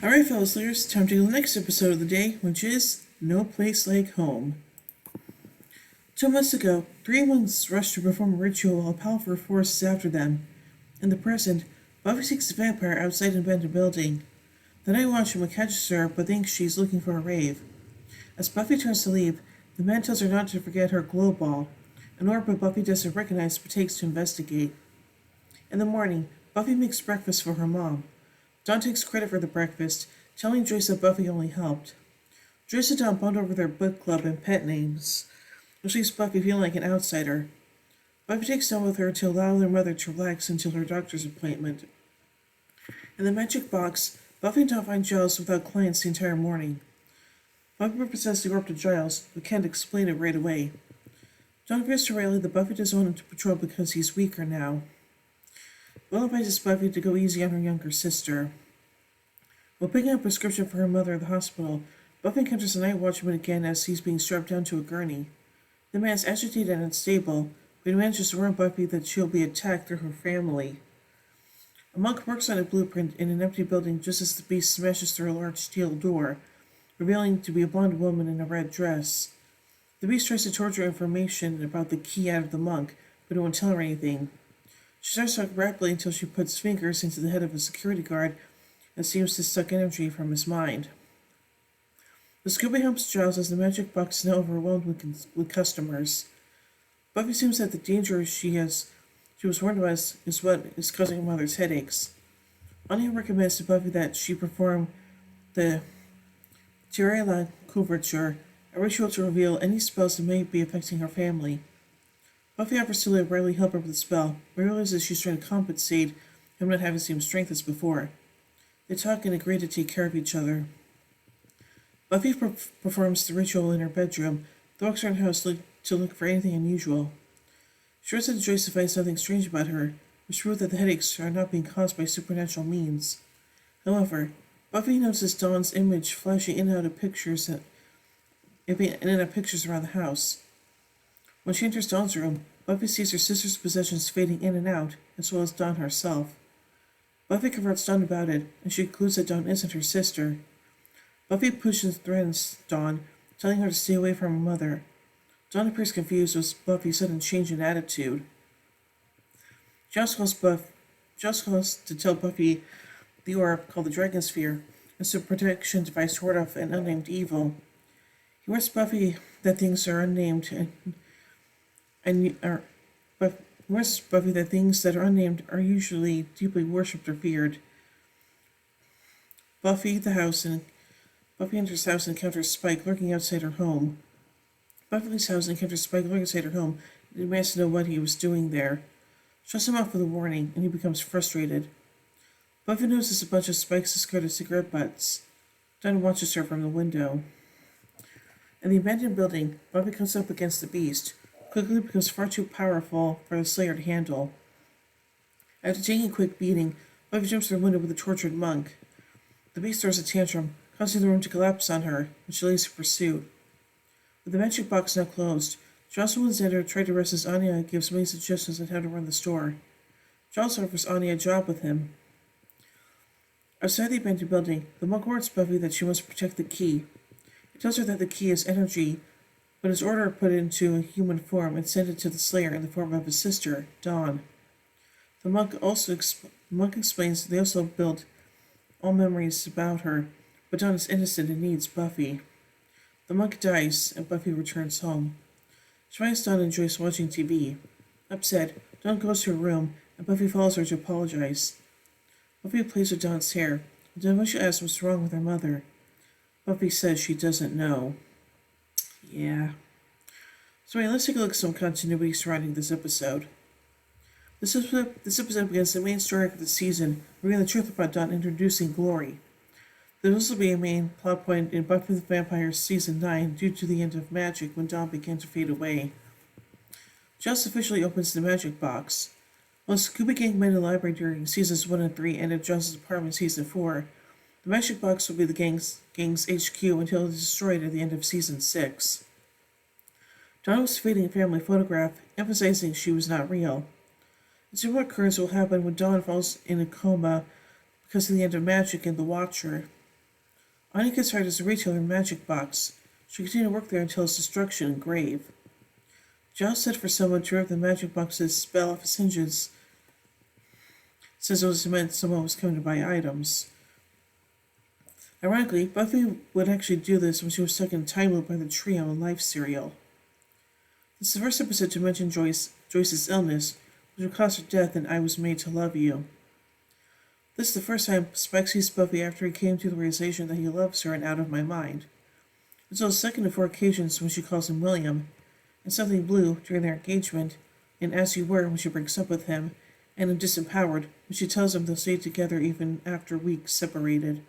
Alright, fellow slayers, time to go to the next episode of the day, which is No Place Like Home. 2 months ago, three ones rushed to perform a ritual while powerful forces after them. In the present, Buffy seeks the vampire outside an abandoned building. The Night Watchman catches her but thinks she's looking for a rave. As Buffy turns to leave, the man tells her not to forget her glow ball, an orb Buffy doesn't recognize but takes to investigate. In the morning, Buffy makes breakfast for her mom. Dawn takes credit for the breakfast, telling Joyce that Buffy only helped. Joyce and Dawn bond over their book club and pet names, which leaves Buffy feeling like an outsider. Buffy takes Dawn with her to allow their mother to relax until her doctor's appointment. In the magic box, Buffy and Dawn find Giles without clients the entire morning. Buffy represents the orb to Giles, but can't explain it right away. Dawn appears to Riley that Buffy doesn't want him to patrol because he's weaker now. Will advises Buffy to go easy on her younger sister. While picking up a prescription for her mother at the hospital, Buffy encounters the Night Watchman again as he's being strapped down to a gurney. The man is agitated and unstable, but he manages to warn Buffy that she'll be attacked through her family. A monk works on a blueprint in an empty building just as the beast smashes through a large steel door, revealing to be a blonde woman in a red dress. The beast tries to torture information about the key out of the monk, but it won't tell her anything. She starts talking rapidly until she puts fingers into the head of a security guard and seems to suck energy from his mind. The Scooby helps Giles as the magic box is now overwhelmed with customers. Buffy assumes that the danger she was warned about is what is causing her mother's headaches. Anya recommends to Buffy that she perform the Tirela Couverture, a ritual to reveal any spells that may be affecting her family. Buffy offers to let Riley help her with the spell, but realizes she's trying to compensate him not having the same strength as before. They talk and agree to take care of each other. Buffy performs the ritual in her bedroom, then walks around the house to look for anything unusual. She runs into Joyce to find something strange about her, which proves that the headaches are not being caused by supernatural means. However, Buffy notices Dawn's image flashing in and out of pictures around the house. When she enters Dawn's room, Buffy sees her sister's possessions fading in and out, as well as Dawn herself. Buffy confronts Dawn about it, and she concludes that Dawn isn't her sister. Buffy pushes and threatens Dawn, telling her to stay away from her mother. Dawn appears confused with Buffy's sudden change in attitude. Giles calls to tell Buffy the orb, called the Dragon Sphere, is a protection device to ward off an unnamed evil. He warns Buffy that things are unnamed Buffy that things that are unnamed are usually deeply worshipped or feared. Buffy enters the house and encounters Spike lurking outside her home. Buffy leaves the house and encounters Spike lurking outside her home and demands to know what he was doing there. She shuts him off with a warning, and he becomes frustrated. Buffy notices a bunch of Spike's discarded cigarette butts. Dawn watches her from the window. In the abandoned building, Buffy comes up against the beast. Quickly becomes far too powerful for the Slayer to handle. After taking a quick beating, Buffy jumps through the window with the tortured monk. The beast throws a tantrum, causing the room to collapse on her, and she leaves in pursuit. With the magic box now closed, Jocelyn and Xander try to arrest as Anya gives many suggestions on how to run the store. Giles offers Anya a job with him. Outside the abandoned building, the monk warns Buffy that she must protect the key. He tells her that the key is energy, but his order put it into a human form and sent it to the Slayer in the form of his sister, Dawn. The monk explains that they also built all memories about her, but Dawn is innocent and needs Buffy. The monk dies, and Buffy returns home. She finds Dawn and Joyce watching TV. Upset, Dawn goes to her room, and Buffy follows her to apologize. Buffy plays with Dawn's hair, and Dawn asks what's wrong with her mother. Buffy says she doesn't know. Yeah. So let's take a look at some continuity surrounding this episode. This episode begins the main story of the season, revealing the truth about Dawn introducing Glory. There will also be a main plot point in Buffy the Vampire Season 9 due to the end of magic when Dawn began to fade away. Giles officially opens the magic box. While Scooby Gang met in the library during Seasons 1 and 3 and at Giles' apartment in Season 4, the magic box will be the gang's HQ until it is destroyed at the end of Season 6. Dawn was fading a family photograph, emphasizing she was not real. A similar occurrence will happen when Dawn falls in a coma because of the end of magic in The Watcher. Anya gets hired as a retailer in Magic Box. She continued to work there until its destruction and grave. Giles said for someone to rip the Magic Box's spell off its hinges, since it was meant someone was coming to buy items. Ironically, Buffy would actually do this when she was stuck in a time loop by the trio in Life serial. This is the first episode to mention Joyce's illness, which would cause her death in I Was Made to Love You. This is the first time Spike sees Buffy after he came to the realization that he loves her in Out of My Mind. It's the second of 4 occasions when she calls him William, and Something Blue during their engagement, and As You Were when she breaks up with him, and in Disempowered when she tells him they'll stay together even after weeks separated.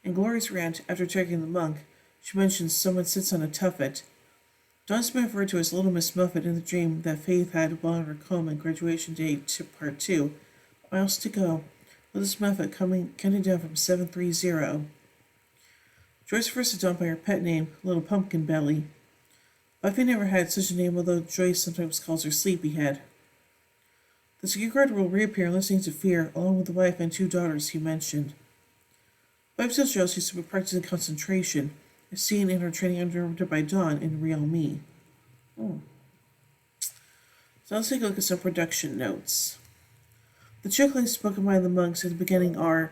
In Glory's rant, after checking the monk, she mentions someone sits on a tuffet. Dawn's been referred to as Little Miss Muffet in the dream that Faith had while in her coma in Graduation Day to Part 2. Miles to go, with this Muffet counting down from 730. Joyce refers to Dawn by her pet name, Little Pumpkin Belly. Buffy never had such a name, although Joyce sometimes calls her Sleepyhead. The security guard will reappear listening to Fear, along with the wife and 2 daughters he mentioned. Buffy tells Giles she's been practicing concentration, as seen in her training underwritten by Dawn in Real Me. So let's take a look at some production notes. The checklist spoken by the monks at the beginning are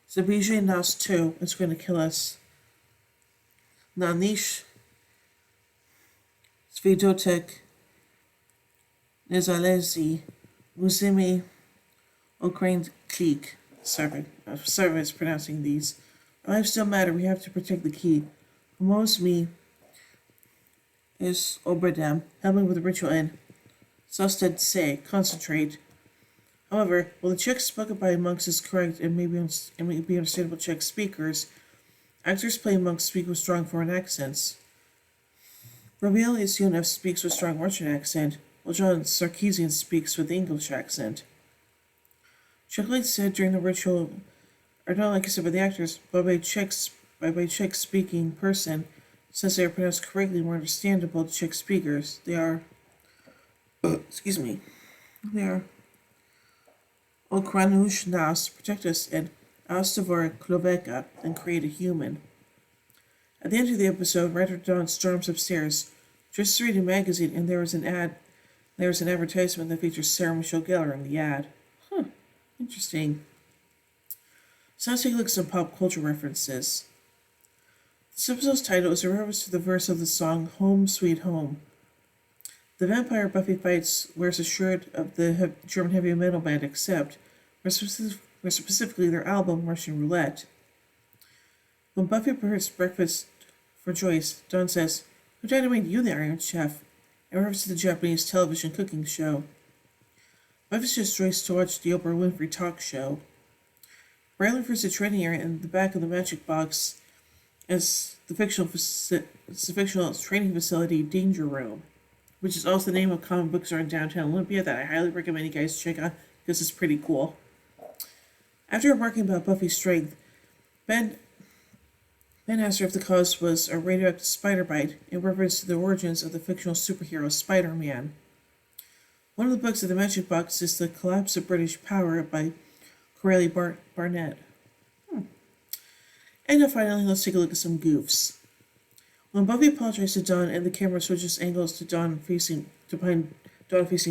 Zabije nas tu, it's going to kill us. Nanish Svidotek Nizalezi Musimi Okrain Klik. Sorry if I was pronouncing these. Lives still matter, we have to protect the key. Most me is Obradam, helping with the ritual and Sosted say, concentrate. However, while the Czech spoken by monks is correct and may be understandable Czech speakers, actors playing monks speak with strong foreign accents. Rabiel Isyunov speaks with strong Russian accent, while John Sarkeesian speaks with English accent. Chuckling said during the ritual, or not like I said by the actors, but by Czech speaking person, since they are pronounced correctly more understandable to Czech speakers. They are Okranush nas, protect us, and Astavor Kloveka, and create a human. At the end of the episode, writer Dawn storms upstairs, just to read a magazine, and there is an advertisement that features Sarah Michelle Gellar in the ad. Interesting. So let's take a look at some pop culture references. This episode's title is a reference to the verse of the song Home Sweet Home. The vampire Buffy fights wears a shirt of the German heavy metal band Accept, or specifically their album Russian Roulette. When Buffy prepares breakfast for Joyce, Dawn says, "Who tried to make you the Iron Chef?" in reference to the Japanese television cooking show. Buffy suggests Joyce to watch the Oprah Winfrey Talk Show. Riley refers to the training area in the back of the Magic Box as the fictional training facility Danger Room, which is also the name of a comic book store in downtown Olympia that I highly recommend you guys check out because it's pretty cool. After remarking about Buffy's strength, Ben asked her if the cause was a radioactive spider bite in reference to the origins of the fictional superhero Spider-Man. One of the books of the Magic Box is The Collapse of British Power by Corelli Barnett. And now finally, let's take a look at some goofs. When Buffy apologizes to Dawn and the camera switches angles to Dawn facing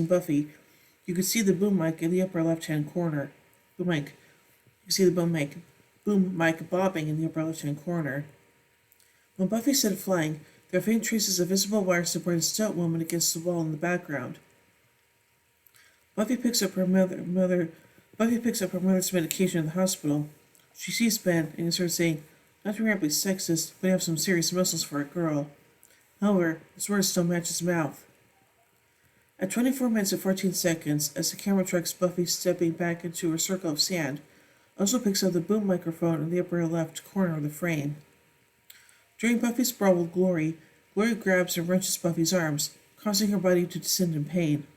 Buffy, you can see the boom mic in the upper left-hand corner. You can see the boom mic bobbing in the upper left-hand corner. When Buffy said flying, there are faint traces of visible wire supporting a stout woman against the wall in the background. Buffy picks up her mother's medication in the hospital. She sees Ben and starts saying, "Not to be rapidly sexist, but you have some serious muscles for a girl." However, his words still match his mouth. At 24 minutes and 14 seconds, as the camera tracks Buffy stepping back into her circle of sand, also picks up the boom microphone in the upper left corner of the frame. During Buffy's brawl with Glory grabs and wrenches Buffy's arms, causing her body to descend in pain.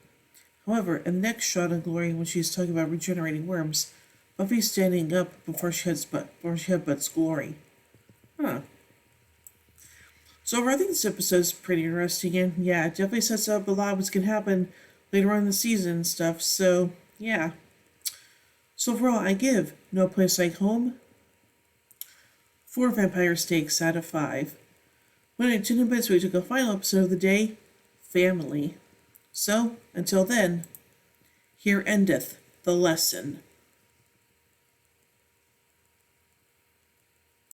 However, in the next shot of Glory when she is talking about regenerating worms, Buffy is standing up before she headbutts Glory. So I think this episode is pretty interesting, and yeah, it definitely sets up a lot of what's going to happen later on in the season and stuff, so yeah. So overall, I give No Place Like Home 4 vampire steaks out of 5. When I tuned in bits, we took a final episode of the day, family. So, until then, here endeth the lesson.